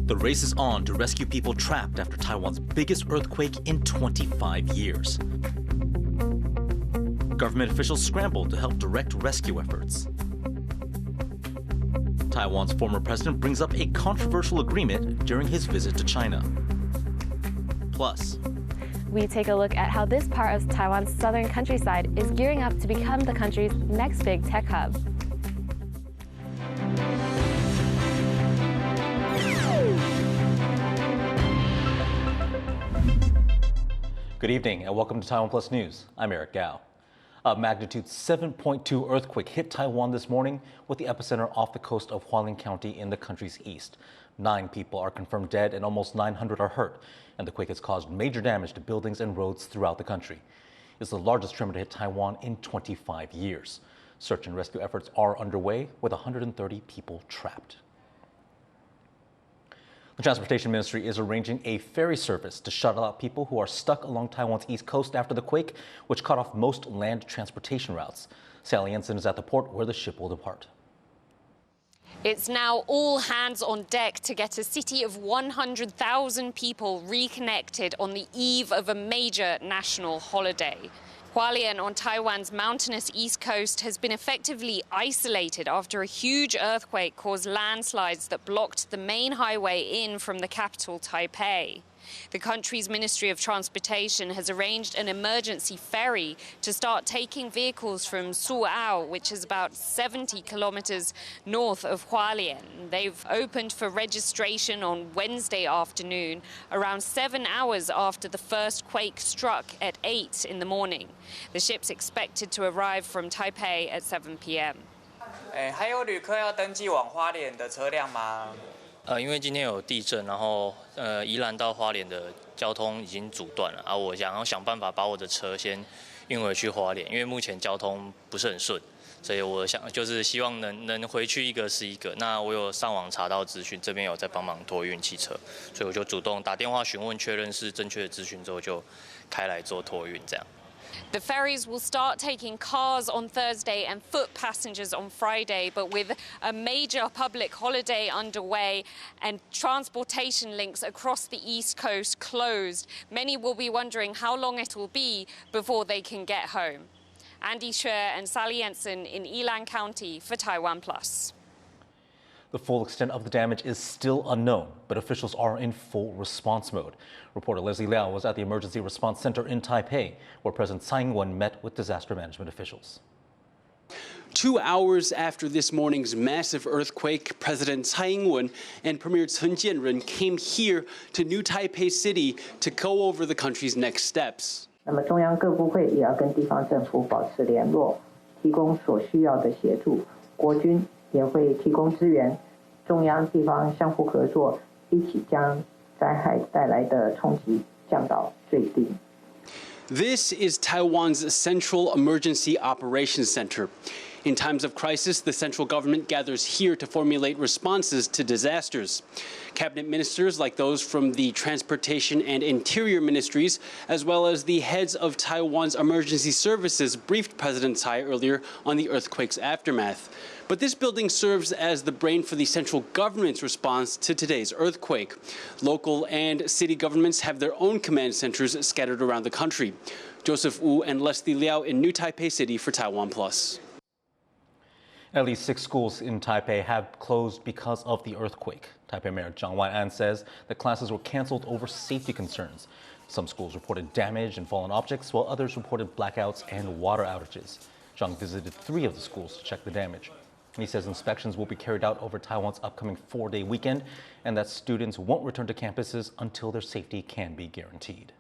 The race is on to rescue people trapped after Taiwan's biggest earthquake in 25 years. Government officials scrambled to help direct rescue efforts. Taiwan's former president brings up a controversial agreement during his visit to China. Plus, we take a look at how this part of Taiwan's southern countryside is gearing up to become the country's next big tech hub. good evening and welcome to TaiwanPlus News. I'm Eric Gao. A magnitude 7.2 earthquake hit Taiwan this morning, with the epicenter off the coast of Hualien County in the country's east. 9 people are confirmed dead and almost 900 are hurt, and the quake has caused major damage to buildings and roads throughout the country. It's the largest tremor to hit Taiwan in 25 years. Search and rescue efforts are underway, with 130 people trapped. The Transportation Ministry is arranging a ferry service to shuttle out people who are stuck along Taiwan's east coast after the quake, which cut off most land transportation routes. Sally Jensen is at the port where the ship will depart. It's now all hands on deck to get a city of 100,000 people reconnected on the eve of a major national holiday. Hualien on Taiwan's mountainous east coast has been effectively isolated after a huge earthquake caused landslides that blocked the main highway in from the capital, Taipei. The country's Ministry of Transportation has arranged an emergency ferry to start taking vehicles from Suao, which is about 70 kilometers north of Hualien. They've opened for registration on Wednesday afternoon, around 7 hours after the first quake struck at 8 in the morning. The ship's expected to arrive from Taipei at 7 p.m. 还有旅客要登记往花莲的车辆吗？因为今天有地震，然后宜兰到花莲的交通已经阻断了，我想办法把我的车先运回去花莲，因为目前交通不是很顺，所以我想就是希望能回去一个是一个。那我有上网查到资讯，这边有在帮忙托运汽车，所以我就主动打电话询问确认是正确的资讯之后，就开来做托运这样。 The ferries will start taking cars on Thursday and foot passengers on Friday, but with a major public holiday underway and transportation links across the East Coast closed, many will be wondering how long it will be before they can get home. Andy Sher and Sally Jensen in Yilan County for TaiwanPlus. The full extent of the damage is still unknown, but officials are in full response mode. Reporter Leslie Liao was at the Emergency Response Center in Taipei, where President Ma Ying-jeou met with disaster management officials. 2 hours after this morning's massive earthquake, President Ma Ying-jeou and Premier Chen Jianren came here to New Taipei City to go over the country's next steps. 那么中央各部会也要跟地方政府保持联络，提供所需要的协助。国军 也会提供支援，中央地方相互合作，一起将灾害带来的冲击降到最低。 This is Taiwan's Central Emergency Operations Center. In times of crisis, the central government gathers here to formulate responses to disasters. Cabinet ministers like those from the Transportation and Interior Ministries, as well as the heads of Taiwan's emergency services, briefed President Tsai earlier on the earthquake's aftermath. But this building serves as the brain for the central government's response to today's earthquake. Local and city governments have their own command centers scattered around the country. Joseph Wu and Leslie Liao in New Taipei City for TaiwanPlus. At least 6 schools in Taipei have closed because of the earthquake. Taipei Mayor Zhang Wan-an says the classes were canceled over safety concerns. Some schools reported damage and fallen objects, while others reported blackouts and water outages. Zhang visited 3 of the schools to check the damage. He says inspections will be carried out over Taiwan's upcoming 4-day weekend and that students won't return to campuses until their safety can be guaranteed.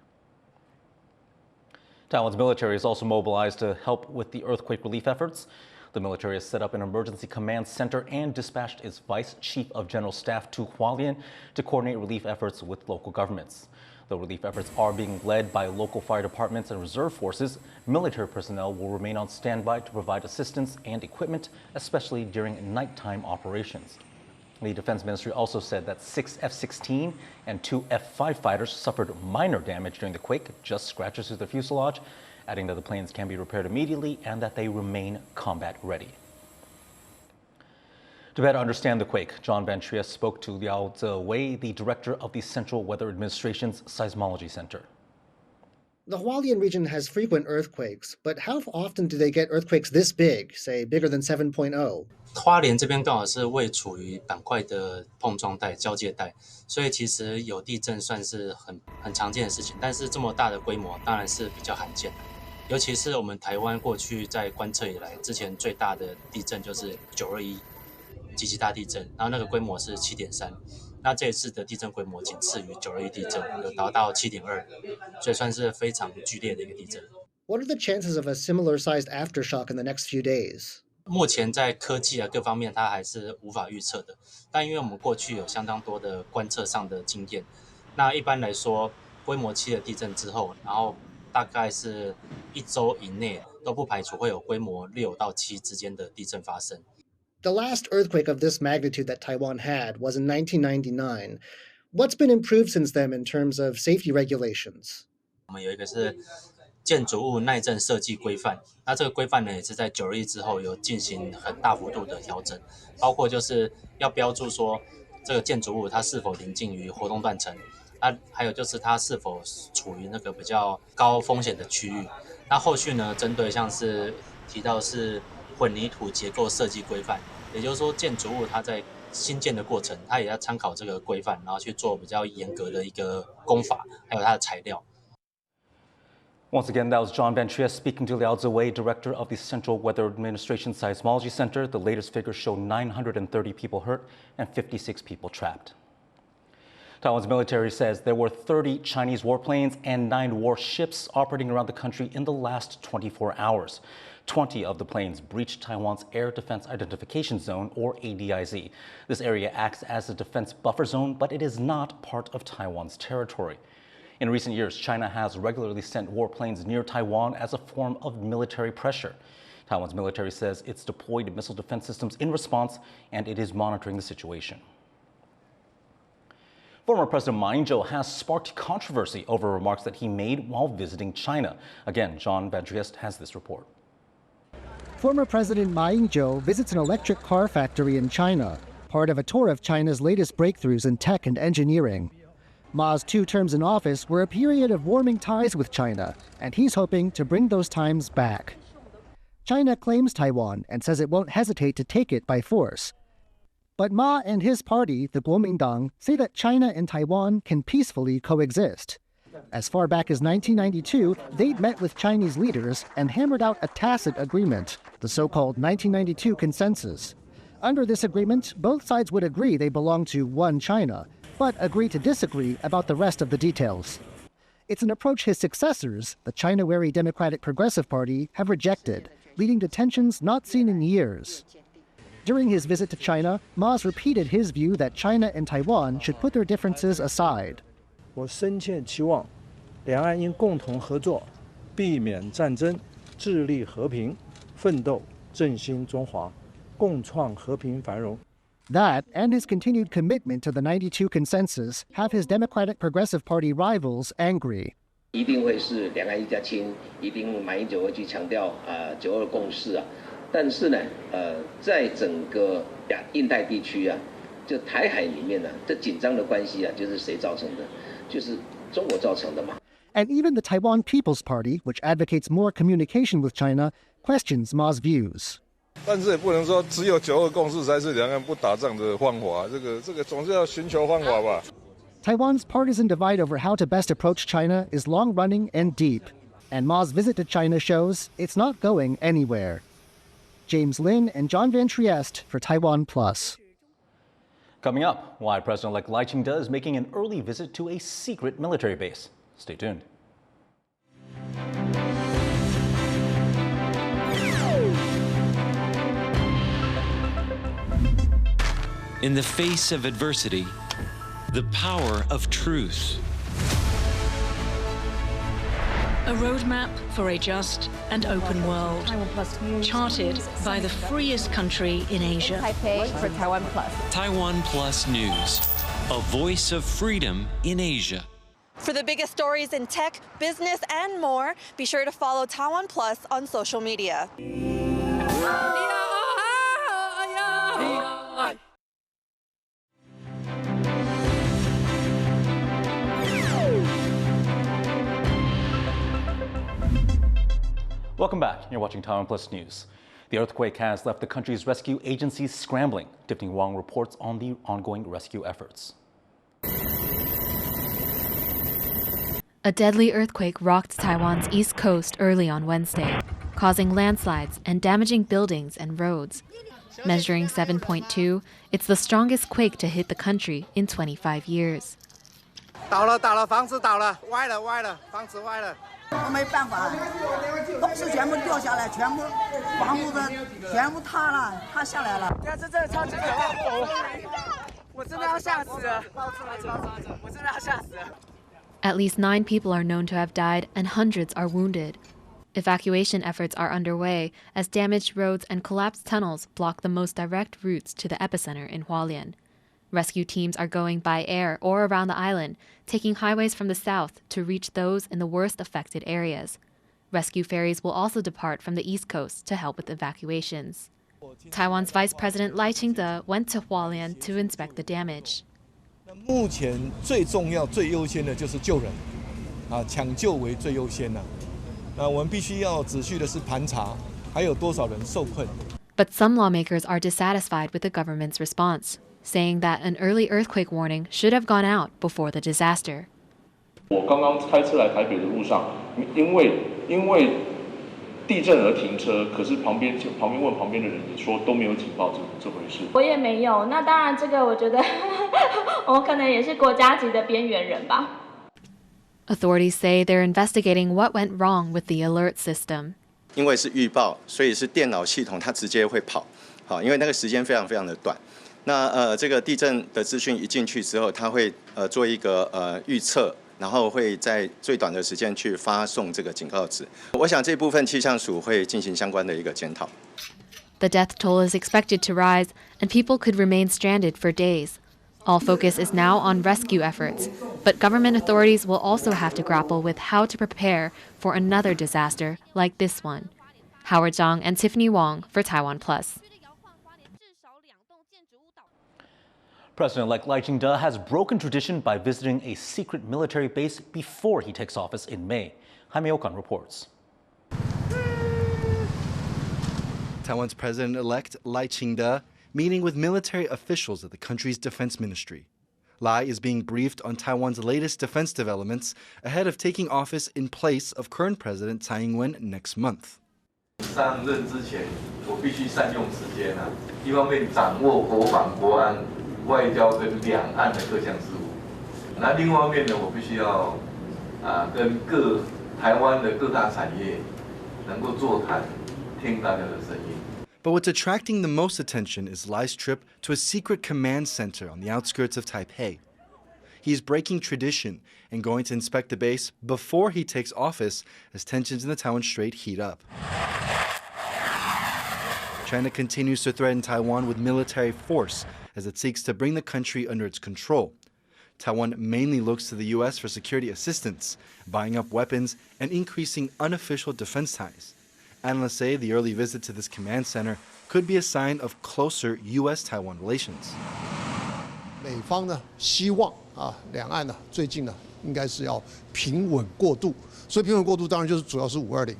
Taiwan's military is also mobilized to help with the earthquake relief efforts. The military has set up an emergency command center and dispatched its Vice Chief of General Staff to Hualien to coordinate relief efforts with local governments. Though relief efforts are being led by local fire departments and reserve forces, military personnel will remain on standby to provide assistance and equipment, especially during nighttime operations. The Defense Ministry also said that 6 F-16 and 2 F-5 fighters suffered minor damage during the quake, just scratches to the fuselage, adding that the planes can be repaired immediately and that they remain combat ready. To better understand the quake, John Van Trieste spoke to Liao Ziwei, the director of the Central Weather Administration's Seismology Center. The Hualien region has frequent earthquakes, but how often do they get earthquakes this big, say bigger than 7.0? 花莲这边刚好是位处于板块的碰撞带、交界带，所以其实有地震算是很常见的事情。但是这么大的规模当然是比较罕见的，尤其是我们台湾过去在观测以来，之前最大的地震就是921极其大地震，然后那个规模是7.3。那这一次的地震规模仅次于921地震，有达到7.2，所以算是非常剧烈的一个地震。What are the chances of a similar-sized aftershock in the next few days? 目前在科技各方面，它还是无法预测的。但因为我们过去有相当多的观测上的经验，那一般来说，规模7的地震之后，然后大概是1周以内都不排除会有规模6到7之间的地震发生。The last earthquake of this magnitude that Taiwan had was in 1999. What's been improved since then in terms of safety regulations? 我们有一个是建筑物耐震设计规范，那这个规范呢也是在921之后有进行很大幅度的调整，包括就是要标注说这个建筑物它是否临近于活动断层，还有就是它是否处于那个比较高风险的区域。那后续呢，针对像是提到是混凝土结构设计规范，也就是说建筑物它在新建的过程，它也要参考这个规范，然后去做比较严格的一个工法，还有它的材料。Once again, that was John Van Trieste speaking to Liao Ziwei, director of the Central Weather Administration Seismology Center. The latest figures show 930 people hurt and 56 people trapped. Taiwan's military says there were 30 Chinese warplanes and 9 warships operating around the country in the last 24 hours. 20 of the planes breached Taiwan's Air Defense Identification Zone, or ADIZ. This area acts as a defense buffer zone, but it is not part of Taiwan's territory. In recent years, China has regularly sent warplanes near Taiwan as a form of military pressure. Taiwan's military says it's deployed missile defense systems in response, and it is monitoring the situation. Former President Ma Ying-jeou has sparked controversy over remarks that he made while visiting China. Again, John Van Trieste has this report. Former President Ma Ying-jeou visits an electric car factory in China, part of a tour of China's latest breakthroughs in tech and engineering. Ma's 2 terms in office were a period of warming ties with China, and he's hoping to bring those times back. China claims Taiwan and says it won't hesitate to take it by force. But Ma and his party, the Kuomintang, say that China and Taiwan can peacefully coexist. As far back as 1992, they'd met with Chinese leaders and hammered out a tacit agreement, the so-called 1992 Consensus. Under this agreement, both sides would agree they belong to one China, but agree to disagree about the rest of the details. It's an approach his successors, the China-wary Democratic Progressive Party, have rejected, leading to tensions not seen in years. During his visit to China, Ma's repeated his view that China and Taiwan should put their differences aside. 我深切期望两岸应共同合作，避免战争，致力和平，奋斗振兴中华，共创和平繁荣。 That, and his continued commitment to the 92 Consensus, have his Democratic Progressive Party rivals angry. 一定会是两岸一家亲，一定马英九会去强调9·2共识啊。但是呢，在整个印太地区啊，就台海里面呢，这紧张的关系啊，就是谁造成的？就是中国造成的嘛。 And even the Taiwan People's Party, which advocates more communication with China, questions Ma's views. 但是也不能说只有9·2共识才是两岸不打仗的方法，这个总是要寻求方法吧。 Taiwan's partisan divide over how to best approach China is long-running and deep, and Ma's visit to China shows it's not going anywhere. James Lin and John Van Trieste for TaiwanPlus. Coming up, why President-elect Lai Ching-te is making an early visit to a secret military base. Stay tuned. In the face of adversity, the power of truth. A roadmap for a just and open world, charted by the freest country in Asia. Taipei for TaiwanPlus. TaiwanPlus News, a voice of freedom in Asia. For the biggest stories in tech, business, and more, be sure to follow TaiwanPlus on social media. Welcome back. You're watching TaiwanPlus News. The earthquake has left the country's rescue agencies scrambling. Tiffany Wong reports on the ongoing rescue efforts. A deadly earthquake rocked Taiwan's east coast early on Wednesday, causing landslides and damaging buildings and roads. Measuring 7.2, it's the strongest quake to hit the country in 25 years. 倒了，房子倒了，歪了，房子歪了。我没办法，东西全部掉下来，全部房屋的全部塌了，塌下来了。这真的超级可怕，我真的要吓死了，我真的要吓死了。 At least 9 people are known to have died and hundreds are wounded. Evacuation efforts are underway as damaged roads and collapsed tunnels block the most direct routes to the epicenter in Hualien. Rescue teams are going by air or around the island, taking highways from the south to reach those in the worst affected areas. Rescue ferries will also depart from the east coast to help with evacuations. Taiwan's Vice President Ma Ying-jeou went to Hualien to inspect the damage. 目前最重要、最优先的就是救人，抢救为最优先的。我们必须要仔细的是盘查，还有多少人受困。But some lawmakers are dissatisfied with the government's response, saying that an early earthquake warning should have gone out before the disaster. 我刚刚开车来台北的路上，因为地震而停车，可是旁边问旁边的人也说都没有警报这回事。我也没有，那当然这个我觉得我可能也是国家级的边缘人吧。 Authorities say they're investigating what went wrong with the alert system. 因为是预报，所以是电脑系统它直接会跑，好，因为那个时间非常的短。那这个地震的资讯一进去之后，它会做一个预测。 然后会在最短的时间去发送这个警告纸。我想这部分气象署会进行相关的一个检讨。The death toll is expected to rise, and people could remain stranded for days. All focus is now on rescue efforts, but government authorities will also have to grapple with how to prepare for another disaster like this one. Howard Zhang and Tiffany Wong for TaiwanPlus. President-elect Ma Ying-jeou has broken tradition by visiting a secret military base before he takes office in May. Jaime Okan reports. Taiwan's president-elect Ma Ying-jeou meeting with military officials at the country's defense ministry. Lai is being briefed on Taiwan's latest defense developments ahead of taking office in place of current President Tsai Ing-wen next month. 上任之前，我必须善用时间一方面掌握国防、国安、外交跟两岸的各项事务。那另外一方面呢，我必须要跟台湾的各大产业能够座谈，听大家的声音。 But what's attracting the most attention is Lai's trip to a secret command center on the outskirts of Taipei. He's breaking tradition and going to inspect the base before he takes office as tensions in the Taiwan Strait heat up. China continues to threaten Taiwan with military force as it seeks to bring the country under its control. Taiwan mainly looks to the U.S. for security assistance, buying up weapons and increasing unofficial defense ties. Analysts say the early visit to this command center could be a sign of closer U.S.-Taiwan relations. 美方呢希望两岸呢最近呢应该是要平稳过渡，所以平稳过渡当然就是主要是520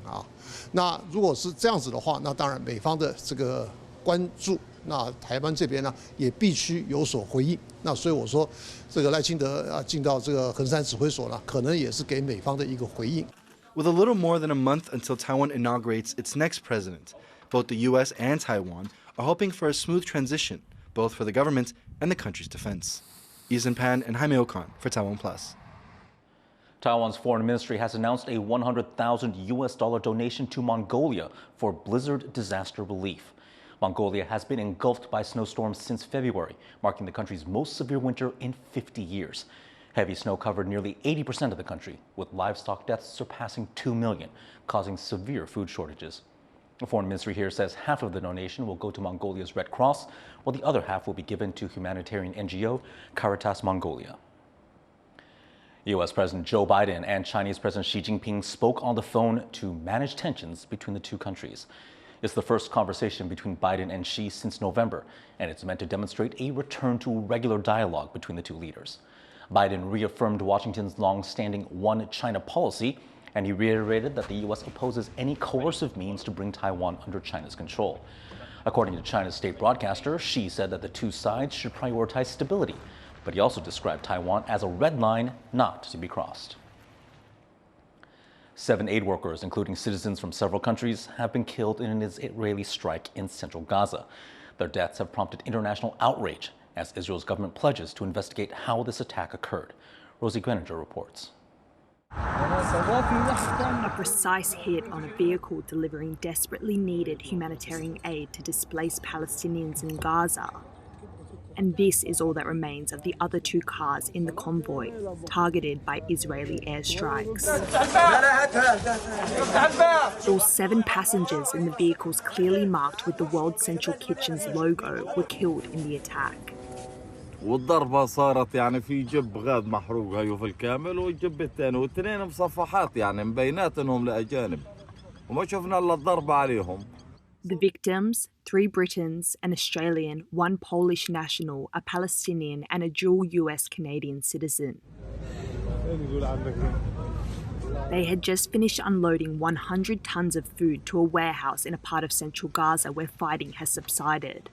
那如果是这样子的话，那当然美方的这个关注，那台湾这边呢也必须有所回应。那所以我说，这个赖清德进到这个衡山指挥所呢，可能也是给美方的一个回应。 With a little more than a month until Taiwan inaugurates its next president, both the U.S. and Taiwan are hoping for a smooth transition, both for the government and the country's defense. Izan Pan and Jaime Okan for TaiwanPlus. Taiwan's foreign ministry has announced a $100,000 donation to Mongolia for blizzard disaster relief. Mongolia has been engulfed by snowstorms since February, marking the country's most severe winter in 50 years. Heavy snow covered nearly 80% of the country, with livestock deaths surpassing 2 million, causing severe food shortages. The foreign ministry here says half of the donation will go to Mongolia's Red Cross, while the other half will be given to humanitarian NGO Caritas Mongolia. U.S. President Joe Biden and Chinese President Xi Jinping spoke on the phone to manage tensions between the two countries. It's the first conversation between Biden and Xi since November, and it's meant to demonstrate a return to regular dialogue between the two leaders. Biden reaffirmed Washington's long-standing one China policy And he reiterated that the U.S. opposes any coercive means to bring Taiwan under China's control. According to China's state broadcaster, Xi said that the two sides should prioritize stability, but he also described Taiwan as a red line not to be crossed. 7 aid workers, including citizens from several countries, have been killed in an Israeli strike in central Gaza. Their deaths have prompted international outrage as Israel's government pledges to investigate how this attack occurred. Rosie Greninger reports. A precise hit on a vehicle delivering desperately needed humanitarian aid to displaced Palestinians in Gaza. And this is all that remains of the other 2 cars in the convoy, targeted by Israeli airstrikes. All 7 passengers in the vehicles clearly marked with the World Central Kitchen's logo were killed in the attack. والضربة صارت يعني في جب غاز محروق هيو في الكامل والجب الثاني والاثنين مصفحات يعني مبينات انهم لأجانب وما شفنا الا الضربة عليهم. The victims, 3 Britons, an Australian, 1 Polish national, a Palestinian and a dual US-Canadian citizen. They had just finished unloading 100 tons of food to a warehouse in a part of central Gaza where fighting has subsided,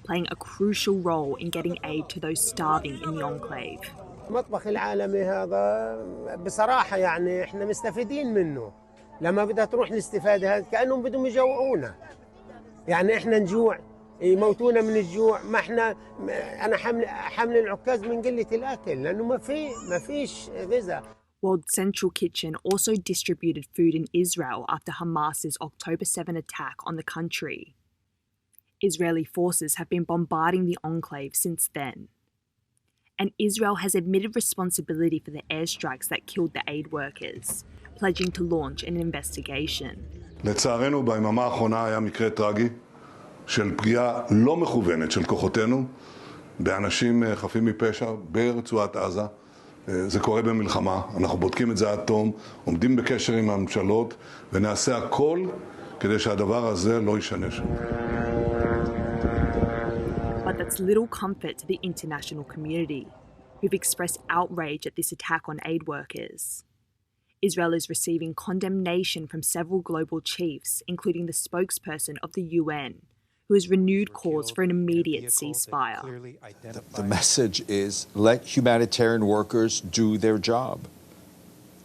playing a crucial role in getting aid to those starving in the enclave. المطبخ العالمي هذا بصراحة يعني احنا مستفيدين منه. لما بدها تروح الاستفادة هذه كأنهم بدهم يجوعونا. يعني احنا نجوع يموتونا من الجوع ما احنا انا حمل العكاز من قلة الأكل لأنه ما فيش غذاء. World Central Kitchen also distributed food in Israel after Hamas's October 7 attack on the country. Israeli forces have been bombarding the enclave since then. And Israel has admitted responsibility for the airstrikes that killed the aid workers, pledging to launch an investigation. לצערנו, ביממה האחרונה היה מקרה טרגי של פגיעה לא מכוונת של כוחותינו באנשים חפים מפשע ברצועת עזה. זה קורה במלחמה, אנחנו בודקים את זה עד תום, עומדים בקשר עם הממשלות ונעשה הכל כדי שהדבר הזה לא יישנה שוב. But that's little comfort to the international community, who've expressed outrage at this attack on aid workers. Israel is receiving condemnation from several global chiefs, including the spokesperson of the UN, who has renewed calls for an immediate ceasefire. The message is let humanitarian workers do their job,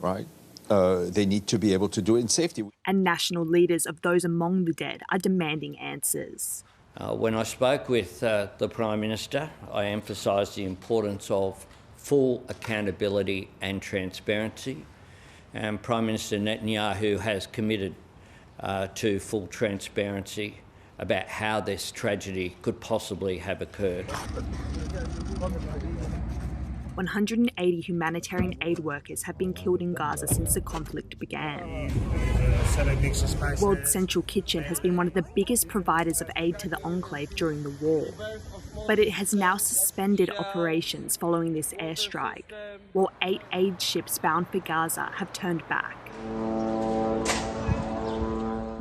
right? They need to be able to do it in safety. And national leaders of those among the dead are demanding answers. When I spoke with the Prime Minister, I emphasised the importance of full accountability and transparency. And Prime Minister Netanyahu has committed to full transparency about how this tragedy could possibly have occurred. 180 humanitarian aid workers have been killed in Gaza since the conflict began. World Central Kitchen has been one of the biggest providers of aid to the enclave during the war. But it has now suspended operations following this airstrike, while 8 aid ships bound for Gaza have turned back.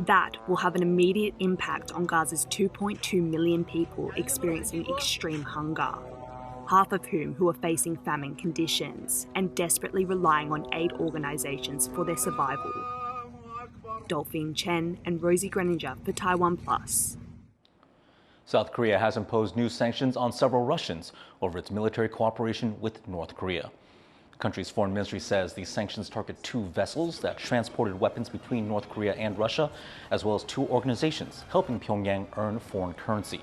That will have an immediate impact on Gaza's 2.2 million people experiencing extreme hunger, half of whom are facing famine conditions and desperately relying on aid organisations for their survival. Dolphine Chen and Rosie Greninger for TaiwanPlus. South Korea has imposed new sanctions on several Russians over its military cooperation with North Korea. The country's foreign ministry says these sanctions target 2 vessels that transported weapons between North Korea and Russia, as well as 2 organizations helping Pyongyang earn foreign currency.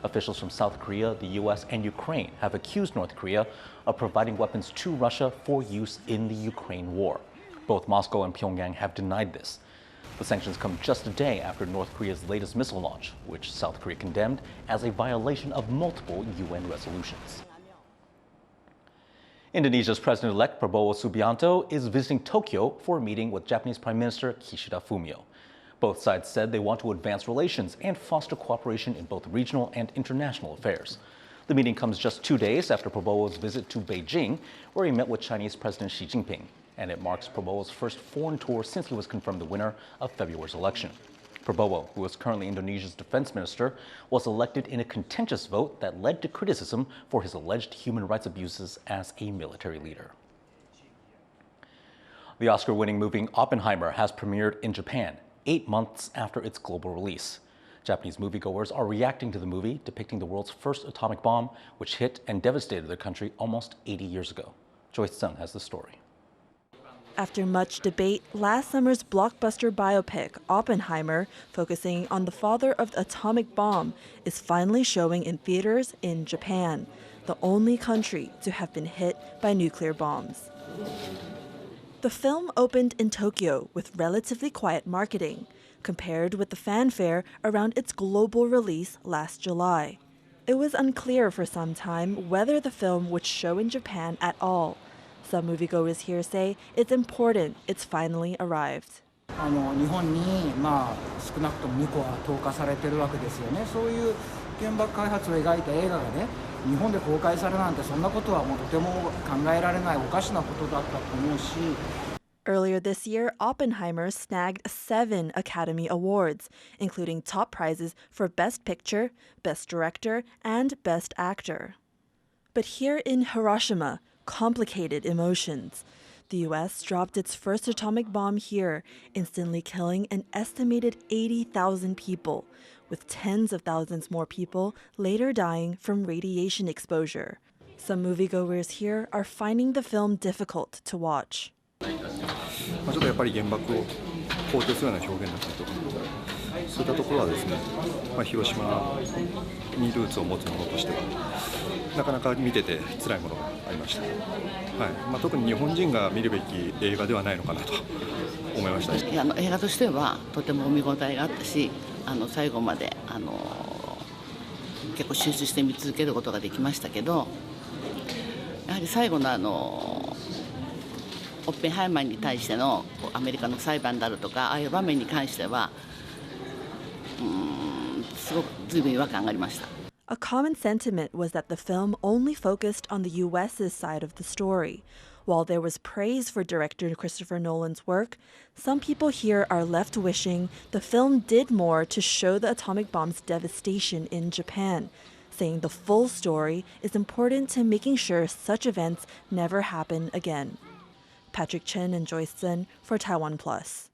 Officials from South Korea, the U.S., and Ukraine have accused North Korea of providing weapons to Russia for use in the Ukraine war. Both Moscow and Pyongyang have denied this. The sanctions come just a day after North Korea's latest missile launch, which South Korea condemned as a violation of multiple UN resolutions. Indonesia's president-elect Prabowo Subianto is visiting Tokyo for a meeting with Japanese Prime Minister Kishida Fumio. Both sides said they want to advance relations and foster cooperation in both regional and international affairs. The meeting comes just 2 days after Prabowo's visit to Beijing, where he met with Chinese President Xi Jinping. And it marks Prabowo's first foreign tour since he was confirmed the winner of February's election. Prabowo, who is currently Indonesia's defense minister, was elected in a contentious vote that led to criticism for his alleged human rights abuses as a military leader. The Oscar-winning movie Oppenheimer has premiered in Japan 8 months after its global release. Japanese moviegoers are reacting to the movie, depicting the world's first atomic bomb, which hit and devastated their country almost 80 years ago. Joyce Sun has the story. After much debate, last summer's blockbuster biopic, Oppenheimer, focusing on the father of the atomic bomb, is finally showing in theaters in Japan, the only country to have been hit by nuclear bombs. The film opened in Tokyo with relatively quiet marketing, compared with the fanfare around its global release last July. It was unclear for some time whether the film would show in Japan at all. Some moviegoers here say it's important it's finally arrived. 日本に少なくとも2個は投下されてるわけですよね。そういう原爆開発を描いた映画がね、日本で公開されるなんてそんなことはもうとても考えられないおかしなことだったと思うし。Earlier this year, Oppenheimer snagged 7 Academy Awards, including top prizes for Best Picture, Best Director, and Best Actor. But here in Hiroshima, complicated emotions. The U.S. dropped its first atomic bomb here, instantly killing an estimated 80,000 people, with tens of thousands more people later dying from radiation exposure. Some moviegoers here are finding the film difficult to watch. ちょっとやっぱり原爆を肯定するような表現だったりとか、そういったところはですね、広島にルーツを持つものとしては、なかなか見てて辛いものがありました。特に日本人が見るべき映画ではないのかなと思いました。映画としてはとても見応えがあったし、最後まで結構集中して見続けることができましたけど、やはり最後のオッペンハイマーに対してのアメリカの裁判であるとか、ああいう場面に関しては、すごく随分違和感がありました。A common sentiment was that the film only focused on the U.S.'s side of the story. While there was praise for director Christopher Nolan's work, some people here are left wishing the film did more to show the atomic bomb's devastation in Japan, saying the full story is important to making sure such events never happen again. Patrick Chen and Joyce Zhen for TaiwanPlus.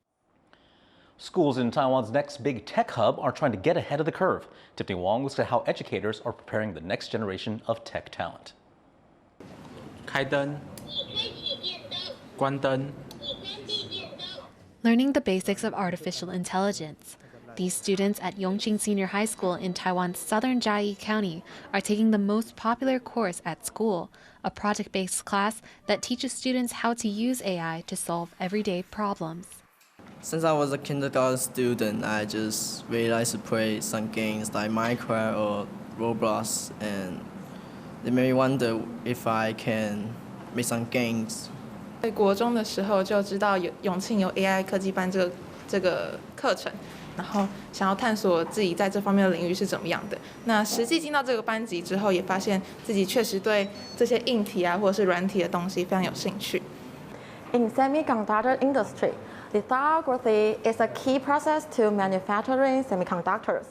Schools in Taiwan's next big tech hub are trying to get ahead of the curve. Tiffany Wong looks at how educators are preparing the next generation of tech talent. 开灯，关灯。 Learning the basics of artificial intelligence. These students at Yongqing Senior High School in Taiwan's southern Jiayi County are taking the most popular course at school, a project-based class that teaches students how to use AI to solve everyday problems. Since I was a kindergarten student, I just really like to play some games like Minecraft or Roblox, and it made me wonder if I can make some games. 在国中的时候就知道永庆有 AI 科技班这个课程，然后想要探索自己在这方面的领域是怎么样的。那实际进到这个班级之后，也发现自己确实对这些硬体啊或者是软体的东西非常有兴趣。In semiconductor industry, lithography is a key process to manufacturing semiconductors.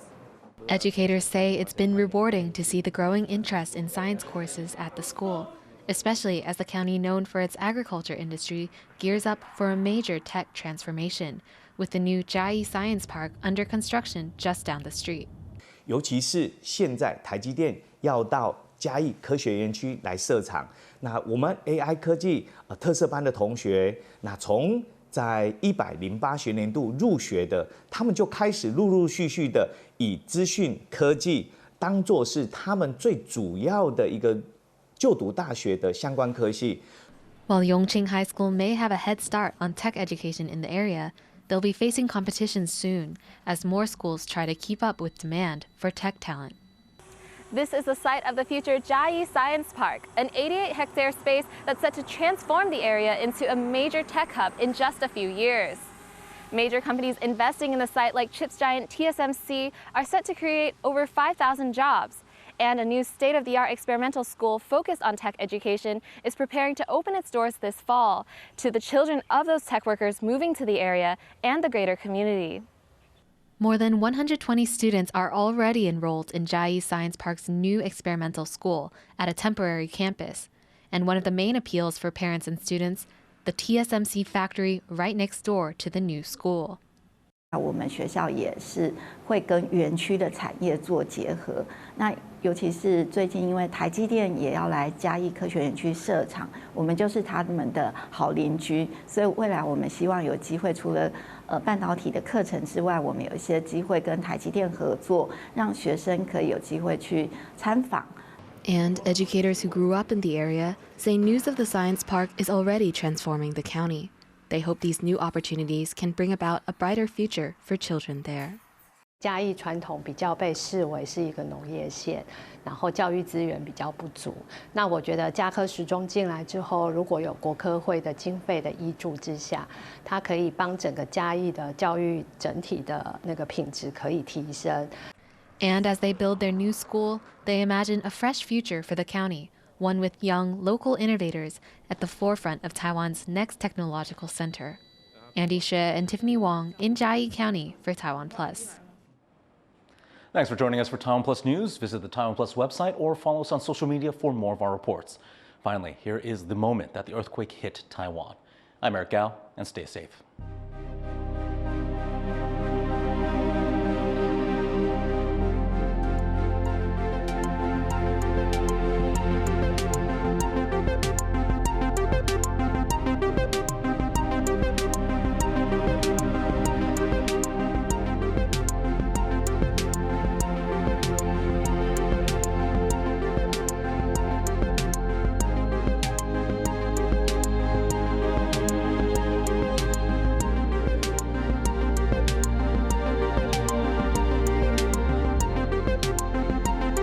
Educators say it's been rewarding to see the growing interest in science courses at the school, especially as the county known for its agriculture industry gears up for a major tech transformation, with the new Jiayi Science Park under construction just down the street. 尤其是现在台积电要到嘉义科学园区来设厂，那我们 AI 科技特色班的同学，那从在108学年度入学的，他们就开始陆陆续续的以资讯科技当作是他们最主要的一个就读大学的相关科系。While Yongqing High School may have a head start on tech education in the area, they'll be facing competition soon as more schools try to keep up with demand for tech talent. This is the site of the future Jiayi Science Park, an 88-hectare space that's set to transform the area into a major tech hub in just a few years. Major companies investing in the site like chips giant TSMC are set to create over 5,000 jobs. And a new state-of-the-art experimental school focused on tech education is preparing to open its doors this fall to the children of those tech workers moving to the area and the greater community. More than 120 students are already enrolled in Jiayi Science Park's new experimental school at a temporary campus. And one of the main appeals for parents and students, the TSMC factory right next door to the new school. 我们学校也是会跟园区的产业做结合。那尤其是最近，因为台积电也要来嘉义科学园区设厂，我们就是他们的好邻居。所以未来我们希望有机会，除了半导体的课程之外，我们有一些机会跟台积电合作，让学生可以有机会去参访。 And educators who grew up in the area say news of the science park is already transforming the county. They hope these new opportunities can bring about a brighter future for children there. 嘉义传统比较被视为是一个农业县，然后教育资源比较不足。那我觉得嘉科时钟进来之后，如果有国科会的经费的挹注之下，它可以帮整个嘉义的教育整体的那个品质可以提升。And as they build their new school, they imagine a fresh future for the county. One with young, local innovators at the forefront of Taiwan's next technological center. Andy She and Tiffany Wong in Jiayi County for TaiwanPlus. Thanks for joining us for TaiwanPlus News. Visit the TaiwanPlus website or follow us on social media for more of our reports. Finally, here is the moment that the earthquake hit Taiwan. I'm Eric Gao, and stay safe.